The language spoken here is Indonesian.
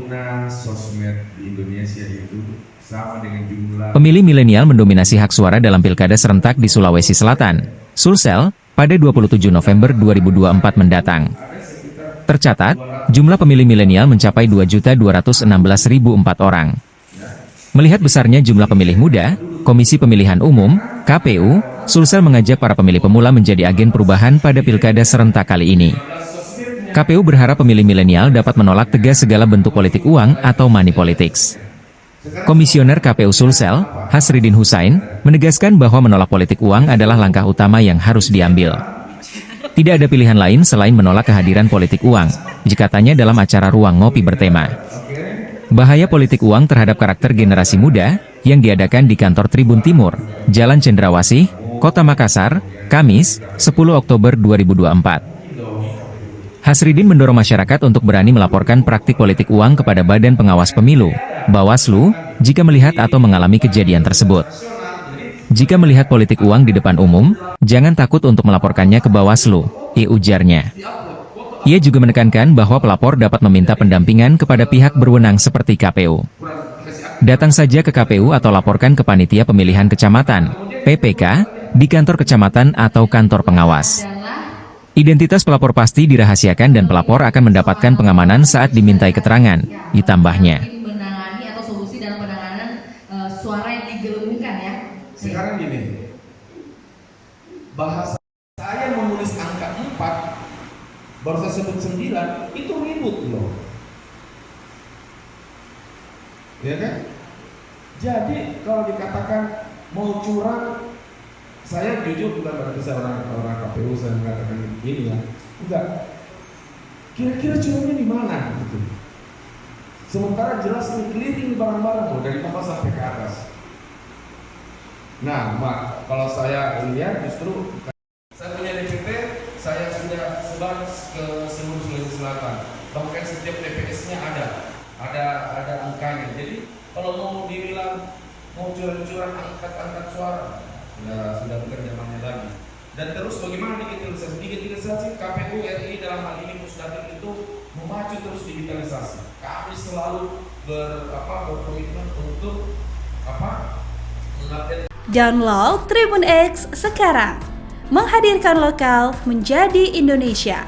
pengguna sosmed di Indonesia itu sama dengan jumlah Pemilih milenial mendominasi hak suara dalam pilkada serentak di Sulawesi Selatan, Sulsel, pada 27 November 2024 mendatang. Tercatat, jumlah pemilih milenial mencapai 2.216.004 orang. Melihat besarnya jumlah pemilih muda, Komisi Pemilihan Umum, KPU, Sulsel mengajak para pemilih pemula menjadi agen perubahan pada pilkada serentak kali ini. KPU berharap pemilih milenial dapat menolak tegas segala bentuk politik uang atau money politics. Komisioner KPU Sulsel, Hasridin Husain, menegaskan bahwa menolak politik uang adalah langkah utama yang harus diambil. Tidak ada pilihan lain selain menolak kehadiran politik uang, jika tanya dalam acara Ruang Ngopi bertema Bahaya Politik Uang terhadap Karakter Generasi Muda, yang diadakan di kantor Tribun Timur, Jalan Cendrawasih, Kota Makassar, Kamis, 10 Oktober 2024. Hasridin mendorong masyarakat untuk berani melaporkan praktik politik uang kepada Badan Pengawas Pemilu, Bawaslu, jika melihat atau mengalami kejadian tersebut. Jika melihat politik uang di depan umum, jangan takut untuk melaporkannya ke Bawaslu, ujarnya. Ia juga menekankan bahwa pelapor dapat meminta pendampingan kepada pihak berwenang seperti KPU. Datang saja ke KPU atau laporkan ke Panitia Pemilihan Kecamatan, PPK, di kantor kecamatan atau kantor pengawas. Identitas pelapor pasti dirahasiakan dan pelapor akan mendapatkan pengamanan saat dimintai keterangan, ditambahnya. Menangani atau solusi dalam penanganan suara yang digelembungkan ya. Sekarang gini, bahasa saya menulis angka 4, baru saya sebut 9, itu ribut loh. Ya kan? Jadi kalau dikatakan mau curang, saya jujur bukan berarti saya orang KPU saya mengatakan ini ya, enggak. Kira-kira curangnya di mana gitu. Sementara jelas nih clearing barang-barang loh dari bawah sampai ke atas. Nah, Mak, kalau saya lihat justru saya punya DPT, saya sudah sebar ke seluruh Sulawesi Selatan. Bahkan setiap TPS-nya ada angkanya. Jadi kalau mau dibilang mau curang-curang angkat suara, sudah bukan zamannya lagi. Dan terus bagaimana digitalisasi? Digitalisasi KPU RI dalam hal ini Pusdatin itu memacu terus digitalisasi. Kami selalu berkomitmen untuk mengupdate. Download Tribun X sekarang, menghadirkan lokal menjadi Indonesia.